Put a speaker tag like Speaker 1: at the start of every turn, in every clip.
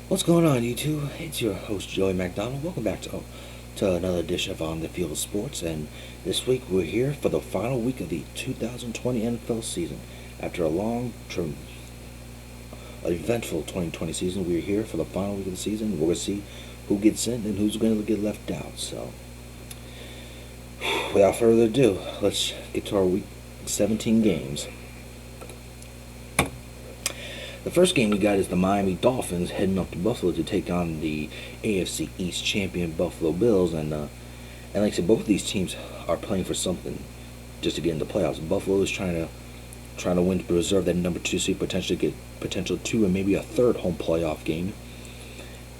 Speaker 1: What's going on, YouTube? It's your host, Joey McDonald. Welcome back to another edition of On the Field of Sports. And this week we're here for the final week of the 2020 NFL season. After a long, eventful 2020 season, we're here for the final week of the season. We're going to see who gets in and who's going to get left out. So, without further ado, let's get to our week 17 games. The first game we got is the Miami Dolphins heading up to Buffalo to take on the AFC East champion Buffalo Bills, and like I said, both of these teams are playing for something just to get into the playoffs. Buffalo is trying to win to preserve that number 2 seed, potentially get potential 2 and maybe a third home playoff game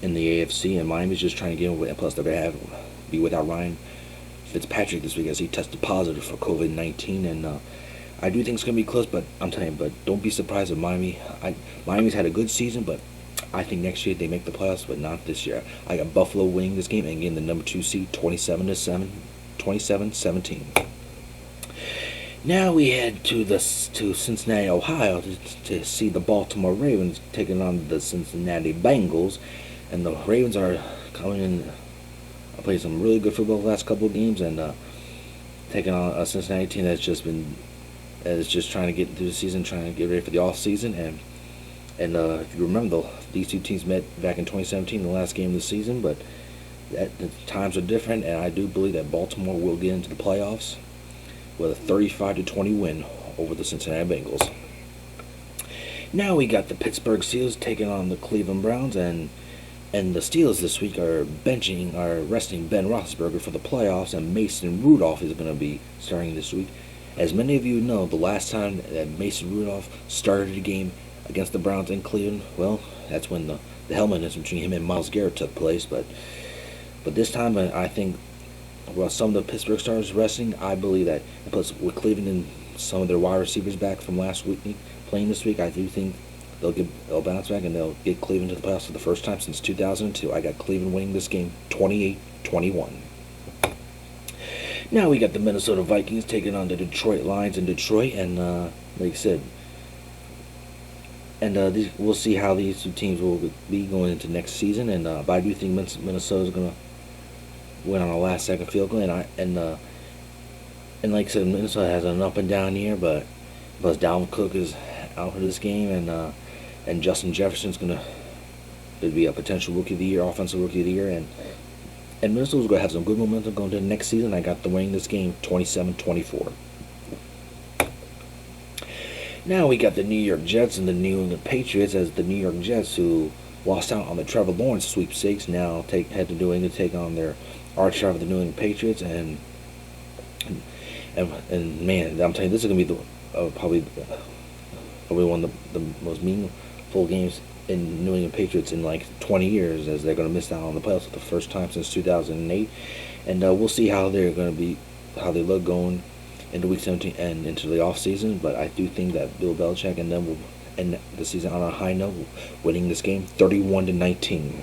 Speaker 1: in the AFC, and Miami's just trying to get over it. And plus, they're gonna be without Ryan Fitzpatrick this week as he tested positive for COVID-19, and I do think it's going to be close, but I'm telling you, but don't be surprised if Miami's had a good season, but I think next year they make the playoffs, but not this year. I got Buffalo winning this game and getting the number 2 seed 27-17. Now we head to Cincinnati, Ohio to see the Baltimore Ravens taking on the Cincinnati Bengals, and the Ravens are coming in, playing some really good football the last couple of games, and taking on a Cincinnati team that's just trying to get through the season, trying to get ready for the off season, and if you remember, these two teams met back in 2017, the last game of the season, but the times are different, and I do believe that Baltimore will get into the playoffs with a 35-20 win over the Cincinnati Bengals. Now we got the Pittsburgh Steelers taking on the Cleveland Browns, and the Steelers this week are resting Ben Roethlisberger for the playoffs, and Mason Rudolph is going to be starting this week. As many of you know, the last time that Mason Rudolph started a game against the Browns in Cleveland, well, that's when the helmet incident between him and Myles Garrett took place. But this time, I think, well, some of the Pittsburgh stars resting, I believe that, and plus with Cleveland and some of their wide receivers back from last week playing this week, I do think they'll bounce back and they'll get Cleveland to the playoffs for the first time since 2002. I got Cleveland winning this game 28-21. Now we got the Minnesota Vikings taking on the Detroit Lions in Detroit, and like I said, and we'll see how these two teams will be going into next season. And but I do think Minnesota's gonna win on a last-second field goal, and like I said, Minnesota has an up and down year, but Dalvin Cook is out for this game, and Justin Jefferson's gonna be a potential rookie of the year, offensive rookie of the year, and Minnesota's going to have some good momentum going to the next season. I got them winning this game 27-24. Now we got the New York Jets and the New England Patriots, as the New York Jets, who lost out on the Trevor Lawrence sweepstakes, now head to New England to take on their arch rival, the New England Patriots, and man, I'm telling you, this is going to be probably one of the most meaningful games in New England Patriots in like 20 years, as they're going to miss out on the playoffs for the first time since 2008, and we'll see how they look going into Week 17 and into the off season. But I do think that Bill Belichick and them will end the season on a high note, winning this game 31-19.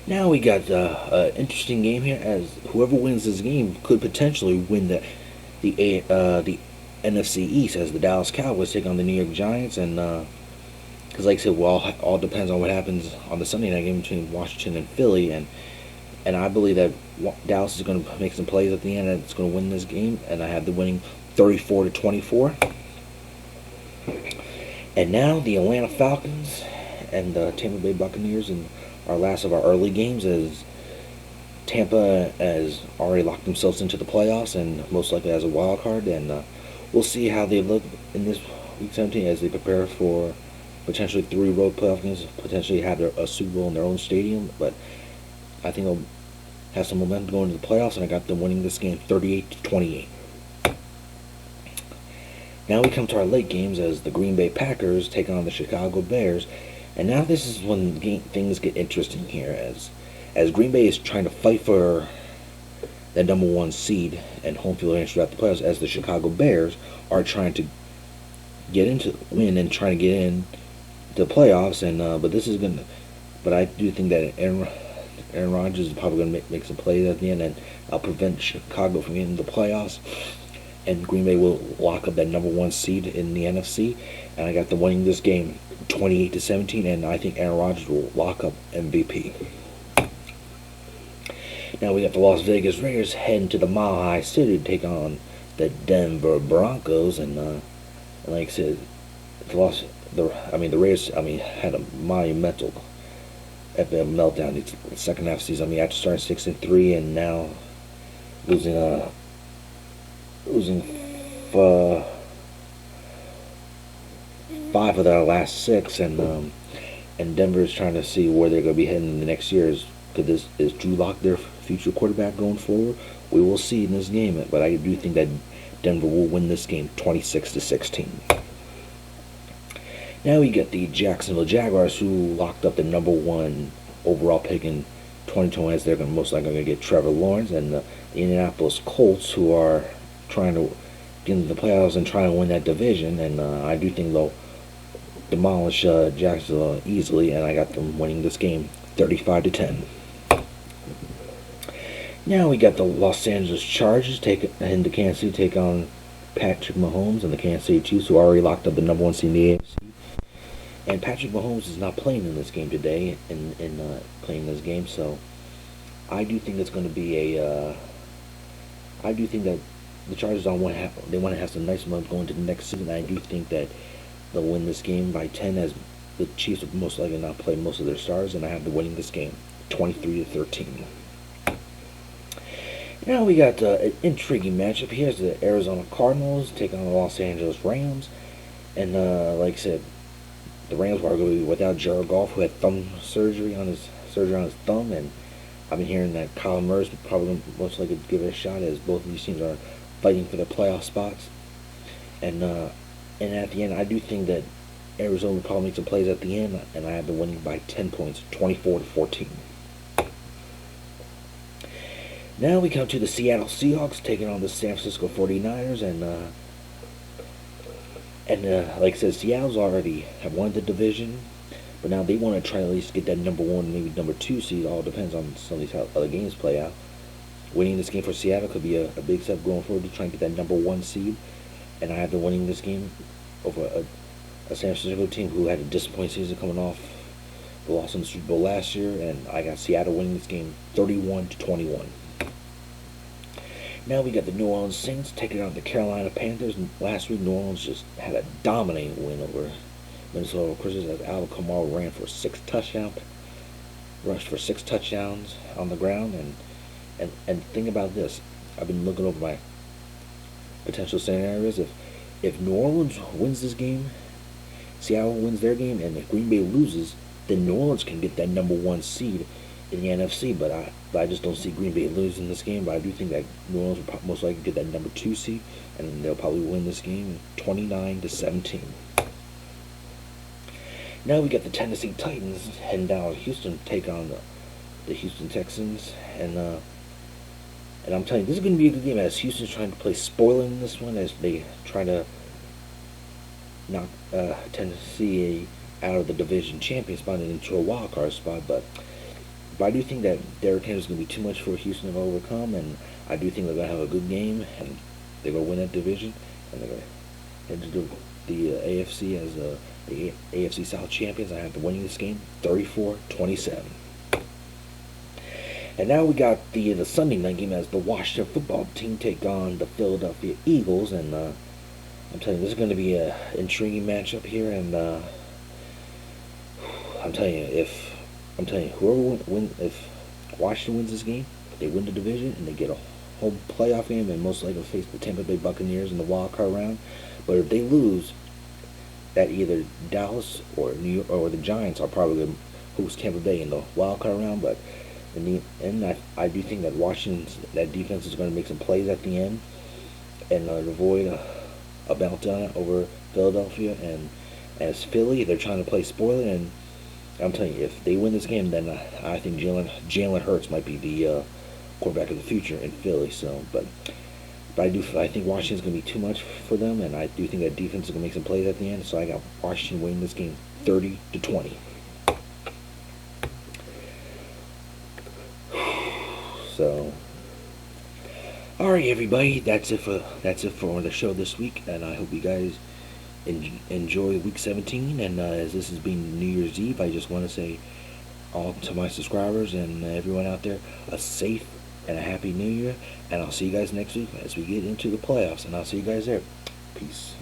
Speaker 1: Now we got an interesting game here, as whoever wins this game could potentially win the NFC East, as the Dallas Cowboys take on the New York Giants, and because like I said, well, all depends on what happens on the Sunday night game between Washington and Philly, and I believe that Dallas is going to make some plays at the end, and it's going to win this game, and I have the winning 34-24. And now the Atlanta Falcons and the Tampa Bay Buccaneers in our last of our early games, as Tampa has already locked themselves into the playoffs and most likely as a wild card, and we'll see how they look in this Week 17 as they prepare for potentially 3 road playoff games, potentially have a Super Bowl in their own stadium. But I think they'll have some momentum going into the playoffs, and I got them winning this game 38-28. Now we come to our late games, as the Green Bay Packers take on the Chicago Bears, and now this is when things get interesting here, as Green Bay is trying to fight for that number 1 seed and home field advantage throughout the playoffs, as the Chicago Bears are trying to win and trying to get in the playoffs, and but I do think that Aaron Rodgers is probably going to make some plays at the end, and I'll prevent Chicago from getting the playoffs. and Green Bay will lock up that number one seed in the NFC. And I got them winning this game 28-17, and I think Aaron Rodgers will lock up MVP. Now we got the Las Vegas Raiders heading to the Mile High City to take on the Denver Broncos, and like I said, the Raiders had a monumental epic meltdown the second half season. After starting 6-3 and now losing five of their last six, and Denver is trying to see where they're going to be heading in the next year. Is Drew Lock their future quarterback going forward? We will see in this game, but I do think that Denver will win this game 26-16. Now we get the Jacksonville Jaguars, who locked up the number one overall pick in 2020, as they're most likely going to get Trevor Lawrence, and the Indianapolis Colts, who are trying to get into the playoffs and trying to win that division, and I do think they'll demolish Jacksonville easily, and I got them winning this game 35-10. Now we got the Los Angeles Chargers into Kansas City, take on Patrick Mahomes and the Kansas City Chiefs, who already locked up the number one seed in the AFC. And Patrick Mahomes is not playing in this game today, playing this game, so I do think it's going to be I do think that the Chargers want to have some nice months going to the next season. I do think that they'll win this game by 10, as the Chiefs will most likely not play most of their stars, and I have them winning this game 23-13. Now we got an intriguing matchup. Here's the Arizona Cardinals taking on the Los Angeles Rams, and like I said, the Rams are going to be without Jared Goff, who had surgery on his thumb, and I've been hearing that Kyler Murray's probably most likely give it a shot, as both of these teams are fighting for their playoff spots. And at the end, I do think that Arizona will probably make some plays at the end, and I have been winning by 10 points, 24-14. Now we come to the Seattle Seahawks taking on the San Francisco 49ers, and like I said, Seattle's already have won the division, but now they want to try to at least get that number one, maybe number two seed. All depends on some of these how other games play out. Winning this game for Seattle could be a big step going forward to try and get that number one seed, and I have been winning this game over a San Francisco team who had a disappointing season coming off the loss in the Super Bowl last year, and I got Seattle winning this game 31-21. Now we got the New Orleans Saints taking on the Carolina Panthers. And last week, New Orleans just had a dominating win over Minnesota Christians, as Alvin Kamara ran for 6 touchdowns, rushed for 6 touchdowns on the ground. And think about this. I've been looking over my potential scenarios. If New Orleans wins this game, Seattle wins their game, and if Green Bay loses, then New Orleans can get that number one seed in the NFC, but I just don't see Green Bay losing this game. But I do think that New Orleans will most likely get that number two seed, and they'll probably win this game 29-17. Now we got the Tennessee Titans heading down to Houston to take on the Houston Texans, and I'm telling you, this is going to be a good game, as Houston's trying to play spoiler in this one, as they try to knock Tennessee out of the division champion spot and into a wild card spot, but I do think that Derrick Henry is going to be too much for Houston to overcome, and I do think they're going to have a good game, and they're going to win that division, and they're going to head to the AFC as the AFC South champions. I have them winning this game 34-27. And now we got the Sunday night game, as the Washington football team take on the Philadelphia Eagles, and I'm telling you, this is going to be an intriguing matchup here, and I'm telling you, if Washington wins this game, they win the division and they get a home playoff game, and most likely face the Tampa Bay Buccaneers in the wild card round. But if they lose, that either Dallas or New York or the Giants are probably going to host Tampa Bay in the wild card round. But in the end, I do think that that defense is going to make some plays at the end and avoid a meltdown over Philadelphia. And as Philly, they're trying to play spoiler, and I'm telling you, if they win this game, then I think Jalen Hurts might be the quarterback of the future in Philly. So, but I think Washington's going to be too much for them, and I do think that defense is going to make some plays at the end. So I got Washington winning this game 30-20. So, Alright, everybody, that's it for the show this week, and I hope you guys enjoy week 17. And as this has been New Year's Eve, I just want to say all to my subscribers and everyone out there a safe and a happy New Year. And I'll see you guys next week as we get into the playoffs. And I'll see you guys there. Peace.